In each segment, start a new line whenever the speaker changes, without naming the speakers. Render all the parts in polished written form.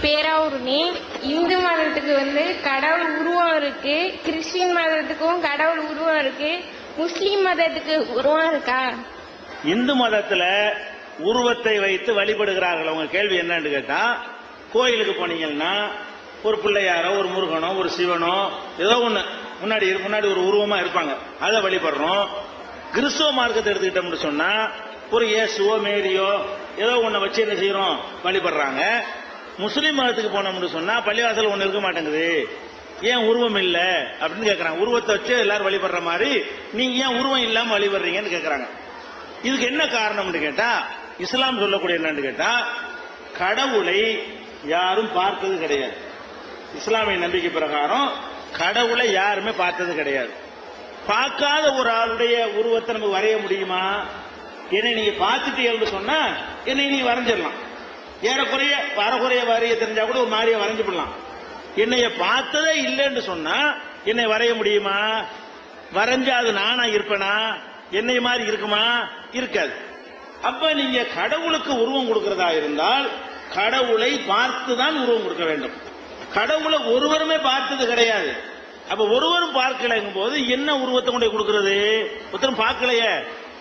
பேராவூர்னி இந்து மதத்துக்கு கடவுள் உருவம் இருக்கு, கிறிஸ்டின் மதத்துக்கும் கடவுள் உருவம் இருக்கு, முஸ்லீம் மதத்துக்கு உருவம் இருக்கா?
இந்து மதத்துல உருவத்தை வைத்து வழிபடுகிறார்கள். அவங்க கேள்வி என்னன்னு கேட்டா, கோயிலுக்கு போனீங்கன்னா ஒரு பிள்ளையாரோ ஒரு முருகனோ ஒரு சிவனோ ஏதோ ஒண்ணு முன்னாடி ஒரு உருவமா இருப்பாங்க, அதை வழிபடுறோம். கிறிஸ்துவ மார்க்கத்தை எடுத்துக்கிட்டோம்னு சொன்னா ஒரு இயேசுவோ மேரியோ ஏதோ ஒண்ணு வச்சு என்ன செய்யறோம், வழிபடுறாங்க. முஸ்லீம் மதத்துக்கு போனோம்னு சொன்னா பள்ளிவாசல் ஒண்ணு இருக்க மாட்டேங்குது, ஏன் உருவம் இல்ல அப்படின்னு கேட்கறாங்க. உருவத்தை வச்சு எல்லாரும் வழிபடுற மாதிரி நீங்க ஏன் உருவம் இல்லாம வழிபடுறீங்கன்னு கேட்கறாங்க. இதுக்கு என்ன காரணம்னு கேட்டா, இஸ்லாம் சொல்லக்கூடிய என்னன்னு கேட்டா, கடவுளை யாரும் பார்த்தது கிடையாது. இஸ்லாமிய நம்பிக்கை பிரகாரம் கடவுளை யாருமே பார்த்தது கிடையாது. பார்க்காத ஒரு ஆளுடைய உருவத்தை நம்ம வரைய முடியுமா? என்னை நீங்க பார்த்துட்டீங்கன்னு சொன்னா என்னை நீ வரைஞ்சிடலாம், ஏறக்குறைய அறக்குறைய வரைய தெரிஞ்சா கூட ஒரு மாதிரியை வரைஞ்சுடலாம். என்னைய பார்த்ததே இல்லைன்னு சொன்னா என்னை வரைய முடியுமா? வரைஞ்சா அது நானா இருப்பேனா? என்னை மாதிரி இருக்குமா? இருக்காது. அப்ப நீங்க கடவுளுக்கு உருவம் கொடுக்கிறதா இருந்தால் கடவுளை பார்த்துதான் உருவம் கொடுக்க வேண்டும். கடவுளை ஒருவருமே பார்த்தது கிடையாது. அப்ப ஒருவரும் பார்க்கலங்கும் போது என்ன உருவத்தை கொண்டு கொடுக்கிறது? ஒருத்தரும் பார்க்கலையே,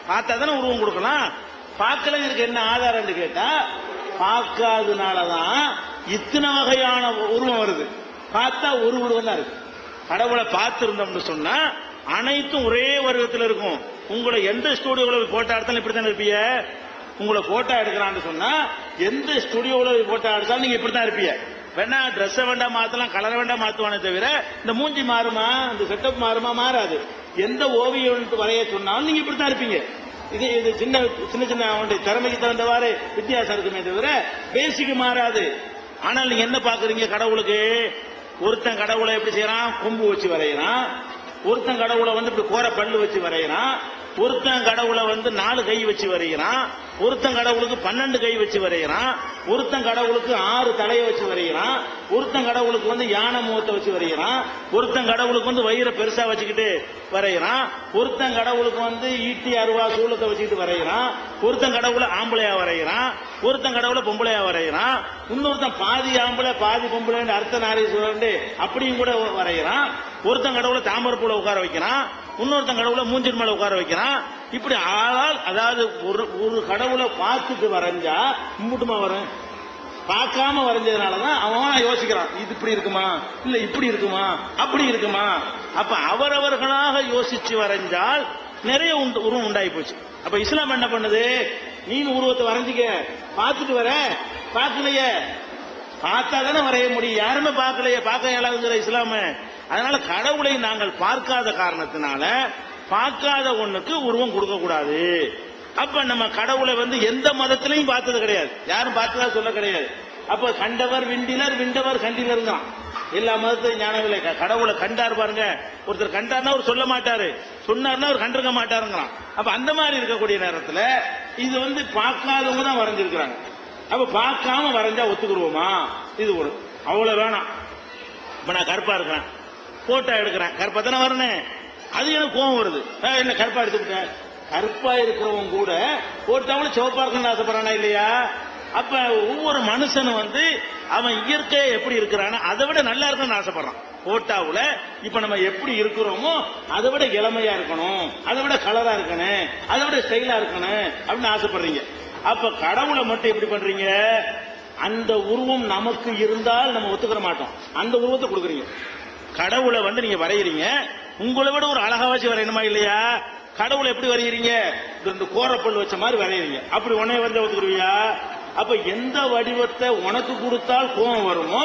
பார்த்தா தானே உருவம் கொடுக்கலாம். பார்க்கல இருக்கு என்ன ஆதாரம் கேட்டா, பார்க்காதனாலதான் இத்தனை வகையான உருவம் வருது. பார்த்தா ஒரு உருவம் தான் இருக்கு. கடவுளை பார்த்து இருந்தோம்னு சொன்னா அனைத்தும் ஒரே வருவத்தில் இருக்கும். உங்களை எந்த ஸ்டுடியோவில் போட்டோ எடுத்தாலும் இப்படித்தான் இருப்பீங்க. உங்களை போட்டோ எடுக்கிறான்னு சொன்னா எந்த ஸ்டுடியோவில் போட்டோ எடுத்தாலும் நீங்க இப்படித்தான் இருப்பீங்க. வேணா ட்ரெஸ் வேண்டாம் மாத்தலாம், கலர் வேண்டாம் மாத்துவானே தவிர இந்த மூஞ்சி மாறுமா, இந்த செட்டப் மாறுமா? மாறாது. எந்த ஓவியம் வரைய சொன்னாலும் நீங்க இப்படித்தான் இருப்பீங்க. இது சின்ன சின்ன சின்ன அவனுடைய திறமைக்கு தகுந்தவாறு வித்தியாசம் இருக்குமே தவிர பேசிக்கு மாறாது. ஆனால் நீங்க என்ன பாக்குறீங்க? கடவுளுக்கு ஒருத்தன் கடவுளை எப்படி செய்யறான்? கொம்பு வச்சு வரைகிறான். ஒருத்தன் கடவுளை இப்படி கோர பல்லு வச்சு வரைகிறான். ஒருத்தன் கடவுளை 4 கை வச்சு வரைகிறான். ஒருத்தன் கடவுளுக்கு 12 கை வச்சு வரைகிறான். ஒருத்தன் கடவுளுக்கு 6 தலையை வச்சு வரைகிறான். ஒருத்தன் கடவுளுக்கு யானை முகத்தை வச்சு வரைகிறான். ஒருத்தன் கடவுளுக்கு வயிறை பெருசா வச்சுக்கிட்டு வரைகிறான். ஒருத்தன் கடவுளுக்கு ஈட்டி அருவா சூலத்தை வச்சுக்கிட்டு வரைகிறான். ஒருத்தன் கடவுளை ஆம்பளையா வரைகிறான். ஒருத்தன் கடவுளை பொம்பளையா வரைகிறான். இன்னொருத்தன் பாதி ஆம்பளை பாதி பொம்பளை அர்த்த நாரீஸ்வரன் அப்படியும் கூட வரைகிறான். ஒருத்தன் கடவுளை தாமரப்பூல உட்கார வைக்கிறான். இன்னொருத்தன் கடவுளை மூஞ்சின் மேல உட்கார வைக்கிறான். இப்படி ஆளால் அதாவது ஒரு கடவுளை பார்த்துட்டு வரைஞ்சா முட்டுமா வரும். பார்க்காம வரைஞ்சதுனாலதான் அவன் யோசிக்கிறான், இது இப்படி இருக்குமா, இல்ல இப்படி இருக்குமா, அப்படி இருக்குமா. அப்ப அவரவர்களாக யோசிச்சு வரைஞ்சால் நிறைய உருவம் உண்டாகி போச்சு. அப்ப இஸ்லாம் என்ன பண்ணுது? நீ உருவத்தை வரைஞ்சிக்க, பார்த்துட்டு வர, பார்க்கலையே, பார்த்தா தானே வரைய முடியும். யாருமே பார்க்கலையே, பார்க்க இயலாதுங்கிற இஸ்லாம. அதனால கடவுளை நாங்கள் பார்க்காத காரணத்தினால பார்க்காத ஒண்ணுக்கு உருவம் கொடுக்க கூடாது. அப்ப நம்ம கடவுளை எந்த மதத்திலையும் பார்த்தது கிடையாது, யாரும் பார்த்ததா சொல்ல கிடையாது. அப்ப கண்டவர் விண்டினர், விண்டவர் கண்டினர் தான். எல்லா மதத்தையும் ஞானவில்லை. கடவுளை கண்டார் பாருங்க, ஒருத்தர் கண்டார்னா அவர் சொல்ல மாட்டாரு, சொன்னார்னா அவர் கண்டிருக்க மாட்டாருங்கிறான். அப்ப அந்த மாதிரி இருக்கக்கூடிய நேரத்துல இது பார்க்காதவங்க தான் வரைஞ்சிருக்கிறாங்க. அப்ப பார்க்காம வரைஞ்சா ஒத்துக்குருவோமா? இது ஒரு அவ்வளவு வேணாம். இப்ப நான் கருப்பா இருக்கிறேன், போட்டோ எடுக்கிறேன், கருப்பா தானே வரணும். அது எனக்கு கோவம் வருது, என்ன கருப்பா எடுத்துக்கிட்டேன். கருப்பா இருக்கிறவங்க கூட போட்டோவில் சிவப்பா இருக்கணும்னு ஆசைப்படுறானா இல்லையா? அப்ப ஒவ்வொரு மனுஷனும் அவன் இயற்கையை எப்படி இருக்கிறானோ அதை விட நல்லா இருக்கணும்னு ஆசைப்படுறான். போட்டாவுல இப்ப நம்ம எப்படி இருக்கிறோமோ அதை விட இளமையா இருக்கணும், அதை விட கலரா இருக்கணும், அதை விட ஸ்டைலா இருக்கணும் அப்படின்னு ஆசைப்படுறீங்க. அப்ப கடவுளை மட்டும் எப்படி பண்றீங்க? அந்த உருவம் நமக்கு இருந்தால் நம்ம ஒத்துக்கிற மாட்டோம், அந்த உருவத்தை கொடுக்குறீங்க. கடவுளை நீங்க வரைகிறீங்க, உங்களை விட ஒரு அழகா வச்சு வரையணுமா இல்லையா? கடவுளை எப்படி வரைகிறீங்க? இந்த கோரப்பல் வச்ச மாதிரி வரைகிறீங்க. அப்படி உன்னை ஒத்துக்குருவியா? அப்ப எந்த வடிவத்தை உனக்கு கொடுத்தால் கோபம் வருமோ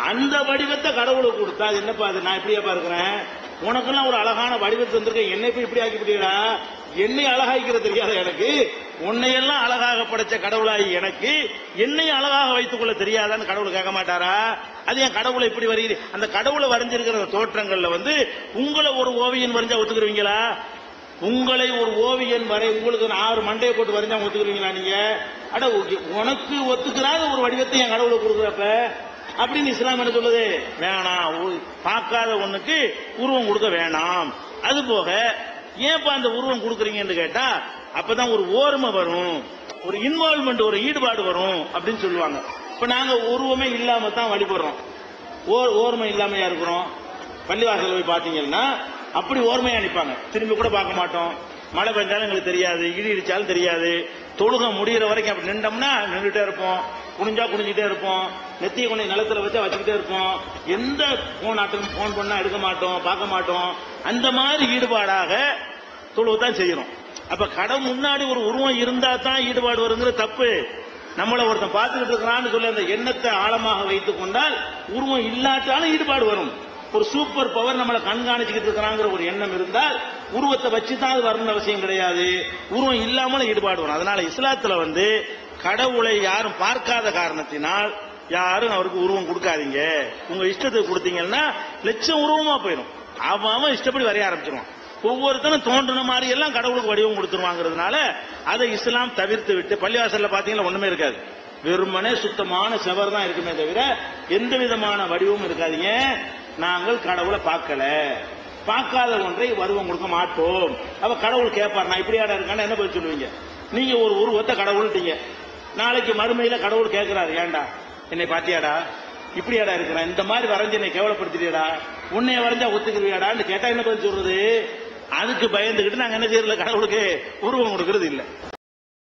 அந்த வடிவத்தை கடவுளுக்கு கொடுத்தா அது என்னப்பா? அது நான் இப்படியா பார்க்கிறேன், உனக்கெல்லாம் ஒரு அழகான வடிவத்தை வந்திருக்கேன், என்னை போய் இப்படி ஆக்கிவிட்டீங்களா? என்னை அழகாய்க்கிற தெரியாத எனக்கு, உன்னையெல்லாம் அழகாக படைச்ச கடவுளாகி எனக்கு என்னை அழகாக வைத்துக் கொள்ள தெரியாதான்னு கடவுள் கேட்க மாட்டாரா? அது என் கடவுளை இப்படி வருகிறது. அந்த கடவுளை வரைஞ்சிருக்கிற தோற்றங்கள்ல உங்களை ஒரு ஓவியன் வரைஞ்சா ஒத்துக்குருவீங்களா? உங்களை ஒரு ஓவியன் வரை உங்களுக்கு 6 மண்டையை போட்டு வரைஞ்சா ஒத்துக்குருவீங்களா நீங்க? அட, உனக்கு ஒத்துக்கிறாத ஒரு வடிவத்தை என் கடவுளை கொடுக்குறப்ப அப்படின்னு இஸ்லாம் என்ன சொல்லுது? வேணாம், பார்க்காத ஒண்ணுக்கு உருவம் கொடுக்க வேணாம். அது போக ஏன்பா அந்த உருவம் கொடுக்குறீங்கன்னு கேட்டா அப்பதான் ஒரு ஓர்மை வரும், ஒரு இன்வால்வ்மெண்ட், ஒரு ஈடுபாடு வரும் அப்படின்னு சொல்லுவாங்க. இப்ப நாங்க உருவமே இல்லாம தான் வழிபடுறோம். ஓர்மை இல்லாமையா இருக்கிறோம். பள்ளிவாசல் போய் பாத்தீங்கன்னா அப்படி ஓர்மையா நிப்பாங்க, திரும்பி கூட பார்க்க மாட்டோம். மழை பெஞ்சாலும் எங்களுக்கு தெரியாது, இடி இடிச்சாலும் தெரியாது. தொழுக முடிகிற வரைக்கும் அப்படி நின்றோம்னா நின்றுட்டே இருப்போம், குனிஞ்சா குனிஞ்சிட்டே இருப்போம், நெத்திய கொண்டு நிலத்துல வச்சா வச்சுக்கிட்டே இருப்போம். எந்த போன் ஆட்டும் போன் பண்ணா எடுக்க மாட்டோம், பார்க்க மாட்டோம். அந்த மாதிரி ஈடுபாடாக தொழுவத்தான் செய்யறோம். அப்ப கடவுள் முன்னாடி ஒரு உருவம் இருந்தா தான் ஈடுபாடு வருங்கிற தப்பு. நம்மள ஒருத்தன் பார்த்துக்கிட்டு இருக்கிறான்னு சொல்லி அந்த எண்ணத்தை ஆழமாக வைத்துக் கொண்டால் உருவம் இல்லாட்டாலும் ஈடுபாடு வரும். ஒரு சூப்பர் பவர் நம்மளை கண்காணிச்சுக்கிட்டு இருக்கிறாங்கிற ஒரு எண்ணம் இருந்தால் உருவத்தை வச்சுதான் அது வரணும் அவசியம் கிடையாது. உருவம் இல்லாமலும் ஈடுபாடு வரும். அதனால இஸ்லாத்துல கடவுளை யாரும் பார்க்காத காரணத்தினால் யாரும் அவருக்கு உருவம் கொடுக்காதீங்க. உங்க இஷ்டத்துக்கு கொடுத்தீங்கன்னா லட்சம் உருவமா போயிடும். அவன் இஷ்டப்படி வரைய ஆரம்பிச்சிருவான். ஒவ்வொருத்தரும் தோன்றின மாதிரி எல்லாம் கடவுளுக்கு வடிவம் கொடுத்துருவாங்கிறதுனால அதை இஸ்லாம் தவிர்த்து விட்டு, பள்ளிவாசல்ல பாத்தீங்கன்னா ஒண்ணுமே இருக்காது, வெறுமனே சுத்தமான செவர் தான் இருக்குமே தவிர எந்த விதமான வடிவமும் இருக்காதீங்க. நாங்கள் கடவுளை பார்க்காத ஒன்றை வடிவம் கொடுக்க மாட்டோம். அப்ப கடவுள் கேட்பார், நான் இப்படியாடா இருக்கான்னு என்ன பதில் சொல்லுவீங்க? நீங்க ஒரு உருவத்தை கடவுள்ட்டீங்க, நாளைக்கு மறுமையில கடவுள் கேட்கிறாரு, ஏண்டா என்னை பாத்தியாடா, இப்படியாடா இருக்கிறேன், இந்த மாதிரி வரைஞ்சு என்னை கேவலப்படுத்திட்டியடா, உன்னைய வரைஞ்சா ஒத்துக்கிறியாடான்னு கேட்டா என்ன பதில் சொல்றது? அதுக்கு பயந்துகிட்டு நாங்க என்ன செய்யறதுல கடவுளுக்கு உருவம் கொடுக்கறது இல்லை.